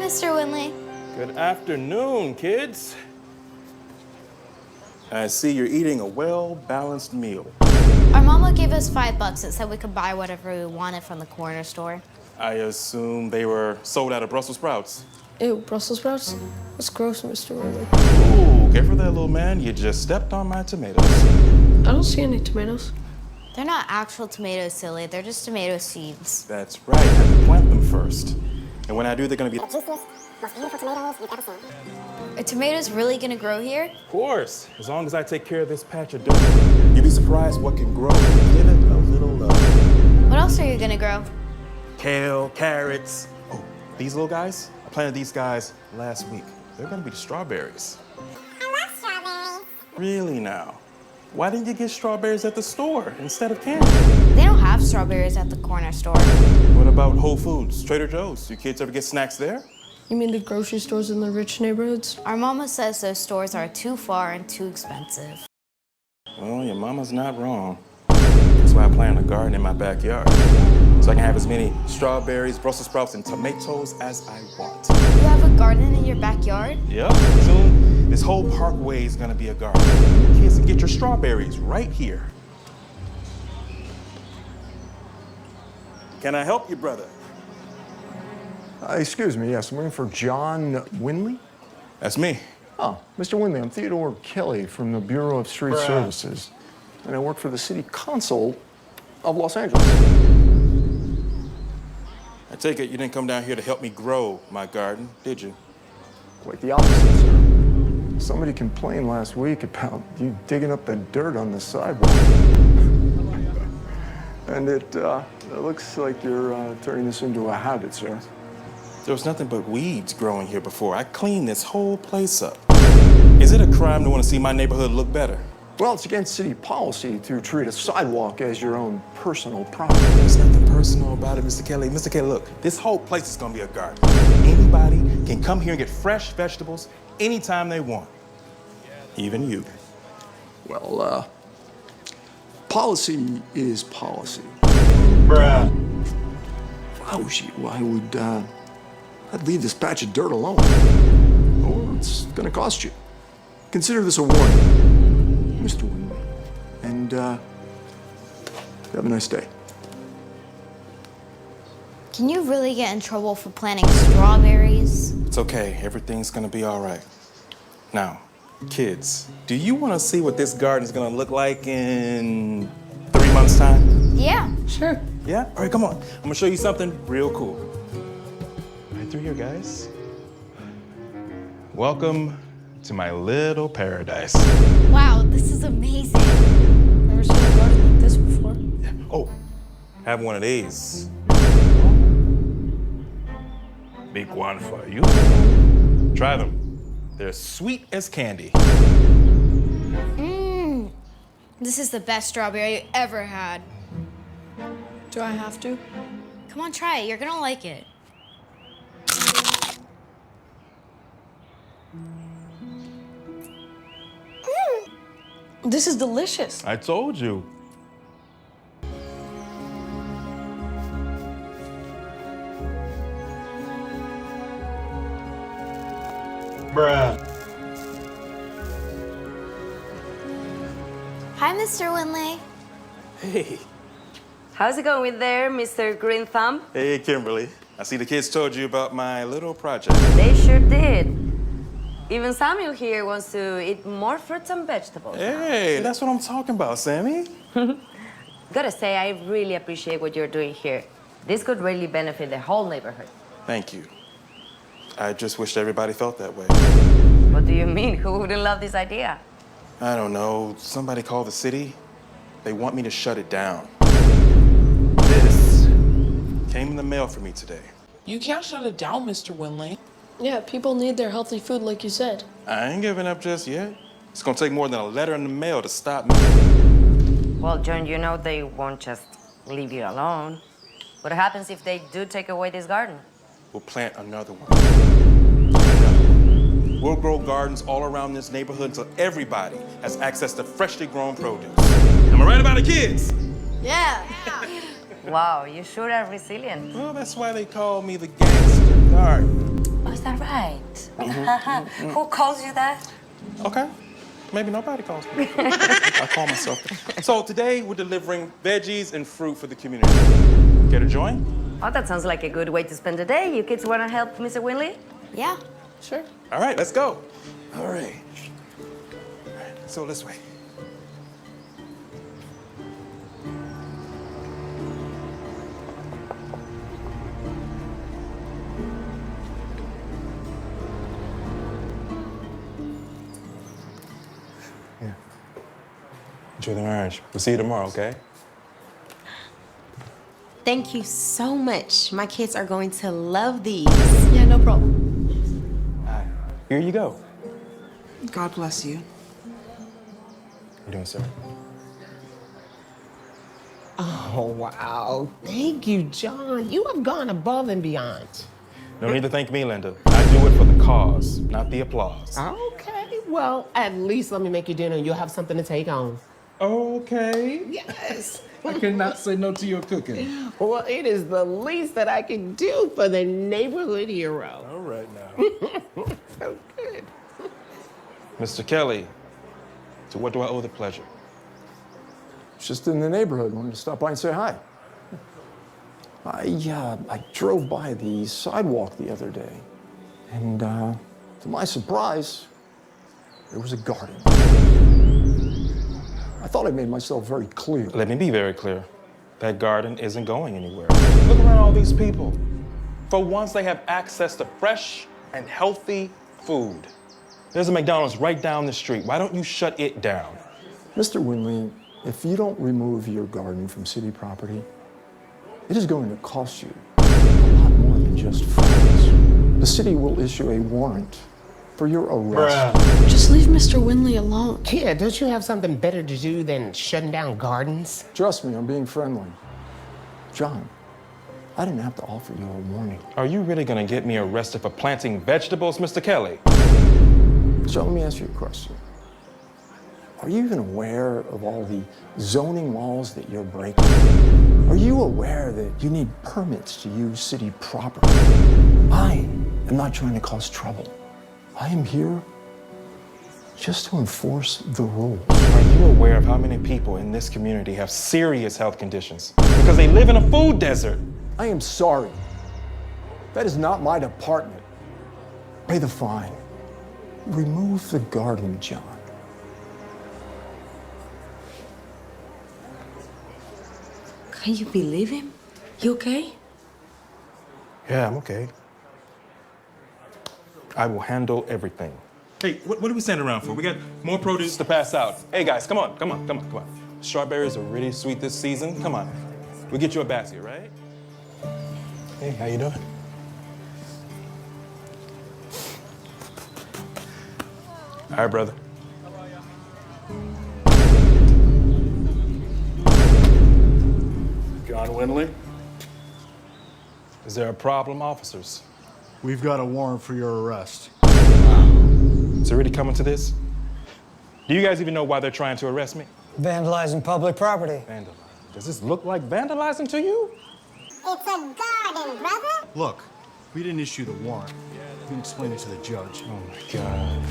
Mr. Winley. Good afternoon, kids. I see you're eating a well-balanced meal. Our mama gave us $5 and said we could buy whatever we wanted from the corner store. I assume they were sold out of Brussels sprouts. Ew, Brussels sprouts? That's gross, Mr. Winley. Ooh, careful there, little man. You just stepped on my tomatoes. I don't see any tomatoes. They're not actual tomatoes, silly. They're just tomato seeds. That's right. I have to plant them first. And when I do, they're gonna be The juiciest, most beautiful tomatoes you've ever seen. Are tomatoes really gonna grow here? Of course, as long as I take care of this patch of dirt. You'd be surprised what can grow. Give it a little love. What else are you gonna grow? Kale, carrots. Oh, these little guys? I planted these guys last week. They're gonna be the strawberries. I love strawberries. Really now? Why didn't you get strawberries at the store instead of candy? They don't have strawberries at the corner store. What about Whole Foods, Trader Joe's? Do kids ever get snacks there? You mean the grocery stores in the rich neighborhoods? Our mama says those stores are too far and too expensive. Well, your mama's not wrong. That's why I plant a garden in my backyard. So I can have as many strawberries, Brussels sprouts, and tomatoes as I want. You have a garden in your backyard? Yep, soon this whole parkway is gonna be a garden. You kids can get your strawberries right here. Can I help you, brother? Excuse me, yes, I'm waiting for John Winley. That's me. Oh, Mr. Winley, I'm Theodore Kelly from the Bureau of Street Services, and I work for the City Council of Los Angeles. I take it you didn't come down here to help me grow my garden, did you? Quite the opposite, sir. Somebody complained last week about you digging up the dirt on the sidewalk. And it looks like you're turning this into a habit, sir. There was nothing but weeds growing here before. I cleaned this whole place up. Is it a crime to want to see my neighborhood look better? Well, it's against city policy to treat a sidewalk as your own personal property. There's nothing personal about it, Mr. Kelly. Mr. Kelly, look, this whole place is gonna be a garden. Anybody can come here and get fresh vegetables anytime they want. Even you. Well, policy is policy. Bruh. Why would I'd leave this patch of dirt alone? Or it's gonna cost you. Consider this a warning, Mr. Winley. And have a nice day. Can you really get in trouble for planting strawberries? It's okay. Everything's gonna be all right. Now, kids, do you want to see what this garden is gonna look like in 3 months' time? Yeah. Sure. Yeah? All right, come on. I'm gonna show you something real cool. Right through here, guys. Welcome to my little paradise. Wow, this is amazing. Never seen a garden like this before. Oh, have one of these. Big one for you. Try them. They're sweet as candy. Mmm. This is the best strawberry I ever had. Do I have to? Come on, try it. You're gonna like it. This is delicious. I told you. Bruh. Hi, Mr. Winley. Hey. How's it going there, Mr. Green Thumb? Hey, Kimberly. I see the kids told you about my little project. They sure did. Even Samuel here wants to eat more fruits and vegetables. Hey, that's what I'm talking about, Sammy. Gotta say, I really appreciate what you're doing here. This could really benefit the whole neighborhood. Thank you. I just wished everybody felt that way. What do you mean? Who wouldn't love this idea? I don't know. Somebody called the city. They want me to shut it down. This came in the mail for me today. You can't shut it down, Mr. Winley. Yeah, people need their healthy food like you said. I ain't giving up just yet. It's gonna take more than a letter in the mail to stop me. Well, John, you know they won't just leave you alone. What happens if they do take away this garden? We'll plant another one. Another one. We'll grow gardens all around this neighborhood until everybody has access to freshly grown produce. Am I right about it, kids? Yeah. Wow, you sure are resilient. Well, that's why they call me the gangster gardener. A is that right? Who calls you that? Okay. Maybe nobody calls me. I call myself that. So today we're delivering veggies and fruit for the community. Care to join? Oh, that sounds like a good way to spend the day. You kids want to help Mr. Winley? Yeah. Sure. All right, let's go. All right. So this way. Here. Enjoy the marriage. We'll see you tomorrow, okay? Thank you so much. My kids are going to love these. Yeah, no problem. All right. Here you go. God bless you. How you doing, sir? Oh, wow. Thank you, John. You have gone above and beyond. No need to thank me, Linda. I do it for the cause, not the applause. Okay, well, at least let me make you dinner and you'll have something to take on. Okay. Yes. I cannot say no to your cooking. Well, it is the least that I can do for the neighborhood hero. All right now. So good. Mr. Kelly, to what do I owe the pleasure? Just in the neighborhood. Wanted to stop by and say hi. I drove by the sidewalk the other day, and to my surprise, there was a garden. I thought I made myself very clear. Let me be very clear. That garden isn't going anywhere. Look around all these people. For once, they have access to fresh and healthy food. There's a McDonald's right down the street. Why don't you shut it down? Mr. Winley, if you don't remove your garden from city property, it is going to cost you a lot more than just fines. The city will issue a warrant for your arrest. Just leave Mr. Winley alone. Yeah, don't you have something better to do than shutting down gardens? Trust me, I'm being friendly. John, I didn't have to offer you a warning. Are you really gonna get me arrested for planting vegetables, Mr. Kelly? So let me ask you a question. Are you even aware of all the zoning laws that you're breaking? Are you aware that you need permits to use city property? I am not trying to cause trouble. I am here just to enforce the rules. Are you aware of how many people in this community have serious health conditions because they live in a food desert? I am sorry. That is not my department. Pay the fine. Remove the garden, John. Can you believe him? You okay? Yeah, I'm okay. I will handle everything. Hey, what are we standing around for? We got more produce to pass out. Hey guys, come on. Strawberries are really sweet this season. Come on. We'll get you a basket, right? Hey, how you doing? All right, brother. John Winley, Is there a problem, officers? we've got a warrant for your arrest. Is it really coming to this? Do you guys even know why they're trying to arrest me? Vandalizing public property. Vandalizing. Does this look like vandalizing to you? It's a garden, brother. Look, we didn't issue the warrant. We can explain it to the judge. Oh my God.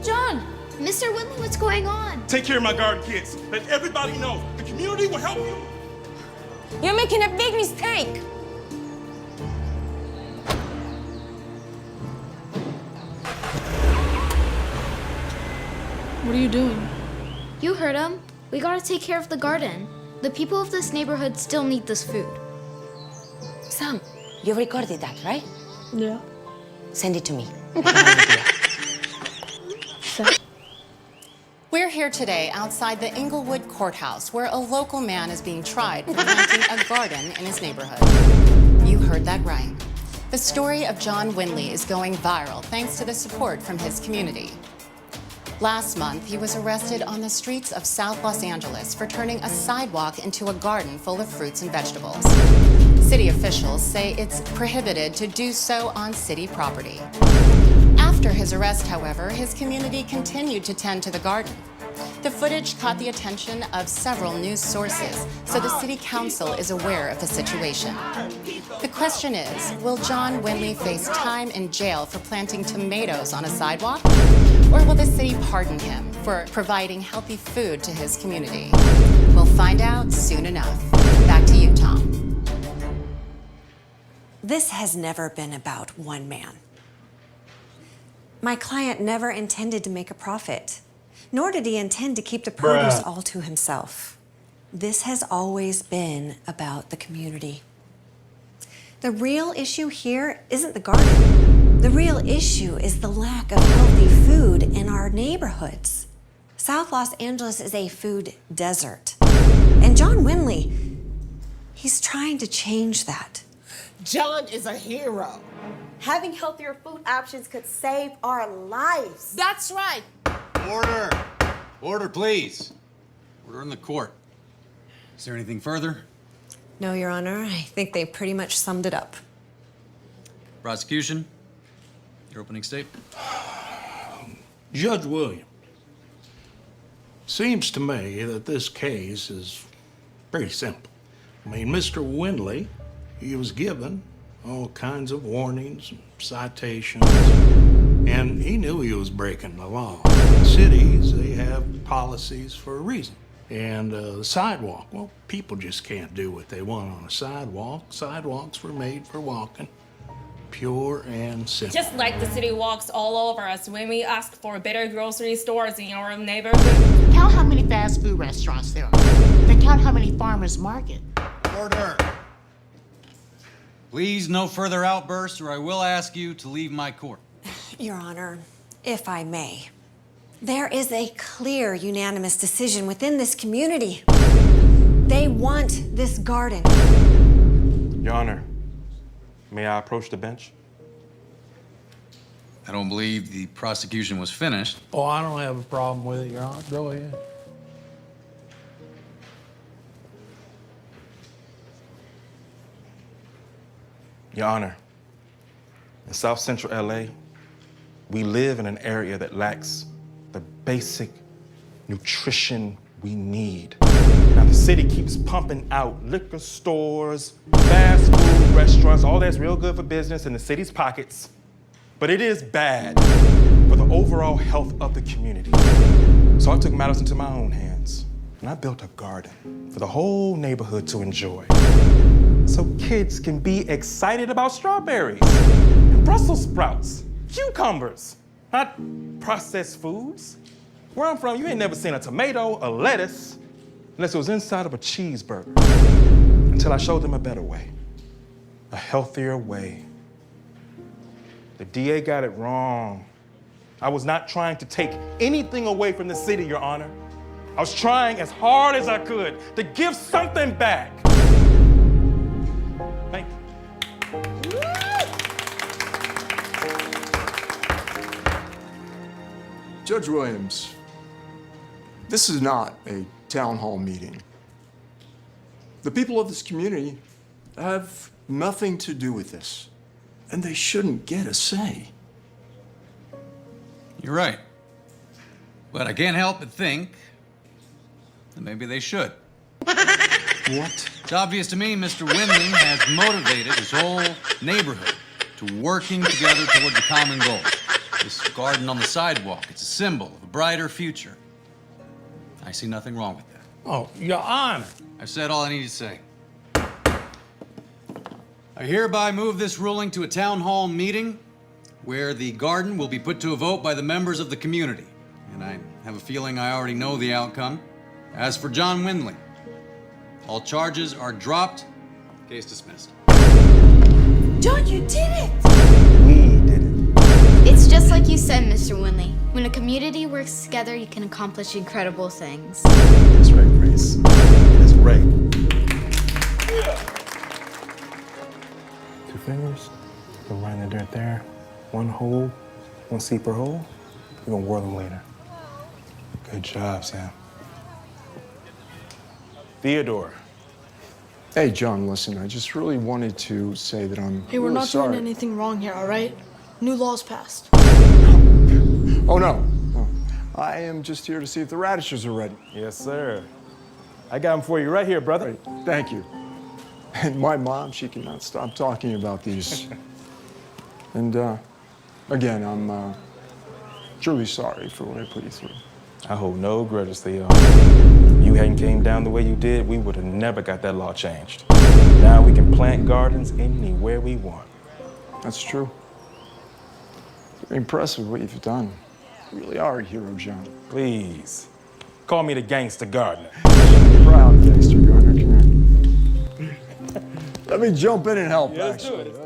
John, Mr. Winley, what's going on? Take care of my garden, kids. Let everybody know. The community will help you. You're making a big mistake. What are you doing? You heard him. We gotta take care of the garden. The people of this neighborhood still need this food. Sam, you recorded that, right? Yeah. Send it to me. We're here today outside the Inglewood Courthouse, where a local man is being tried for planting a garden in his neighborhood. You heard that right. The story of John Winley is going viral thanks to the support from his community. Last month, he was arrested on the streets of South Los Angeles for turning a sidewalk into a garden full of fruits and vegetables. City officials say it's prohibited to do so on city property. After his arrest, however, his community continued to tend to the garden. The footage caught the attention of several news sources, so the city council is aware of the situation. The question is, will John Winley face time in jail for planting tomatoes on a sidewalk? Or will the city pardon him for providing healthy food to his community? We'll find out soon enough. Back to you, Tom. This has never been about one man. My client never intended to make a profit, nor did he intend to keep the produce all to himself. This has always been about the community. The real issue here isn't the garden. The real issue is the lack of healthy food in our neighborhoods. South Los Angeles is a food desert. And John Winley, he's trying to change that. John is a hero. Having healthier food options could save our lives. That's right. Order! Order, please. Order in the court. Is there anything further? No, Your Honor, I think they pretty much summed it up. Prosecution, your opening statement. Judge William, seems to me that this case is pretty simple. I mean, Mr. Winley, he was given all kinds of warnings and citations, and he knew he was breaking the law. Cities, they have policies for a reason. And the sidewalk, well, people just can't do what they want on a sidewalk. Sidewalks were made for walking, pure and simple. Just like the city walks all over us when we ask for better grocery stores in our neighborhood. Count how many fast food restaurants there are. Then count how many farmers market. Order! Please, no further outbursts, or I will ask you to leave my court. Your Honor, if I may, there is a clear unanimous decision within this community. They want this garden. Your Honor, may I approach the bench? I don't believe the prosecution was finished. Oh, I don't have a problem with it, Your Honor. Go ahead. Your Honor, in South Central LA, we live in an area that lacks the basic nutrition we need. Now, the city keeps pumping out liquor stores, fast food restaurants, all that's real good for business in the city's pockets, but it is bad for the overall health of the community. So I took matters into my own hands, and I built a garden for the whole neighborhood to enjoy. So kids can be excited about strawberries, and Brussels sprouts, cucumbers, not processed foods. Where I'm from, you ain't never seen a tomato, a lettuce, unless it was inside of a cheeseburger. Until I showed them a better way, a healthier way. The DA got it wrong. I was not trying to take anything away from the city, Your Honor. I was trying as hard as I could to give something back. Thank you. Judge Williams, this is not a town hall meeting. The people of this community have nothing to do with this, and they shouldn't get a say. You're right. But I can't help but think that maybe they should. What? It's obvious to me Mr. Winley has motivated his whole neighborhood to working together towards a common goal. This garden on the sidewalk, it's a symbol of a brighter future. I see nothing wrong with that. Oh, Your Honor. I've said all I need to say. I hereby move this ruling to a town hall meeting where the garden will be put to a vote by the members of the community. And I have a feeling I already know the outcome. As for John Winley, all charges are dropped. Case dismissed. John, you did it! We did it. It's just like you said, Mr. Winley. When a community works together, you can accomplish incredible things. That's right, Grace. That's right. Two fingers. Go right in the dirt there. One hole, one seed per hole. We're gonna whirl them later. Good job, Sam. Theodore. Hey, John, listen, I just really wanted to say that I'm Hey, we're really not sorry. doing anything wrong here, all right? New laws passed. Oh, no. I am just here to see if the radishes are ready. Yes, sir. I got them for you right here, brother. Right, thank you. And my mom, she cannot stop talking about these. And again, I'm truly sorry for what I put you through. I hold no grudges, Theo. If you hadn't came down the way you did, we would have never got that law changed. Now we can plant gardens anywhere we want. That's true. Very impressive what you've done. You really are a hero, John. Please, call me the gangster gardener. Proud gangster, Gardner. Come here. Let me jump in and help, Yeah, let's do actually. it.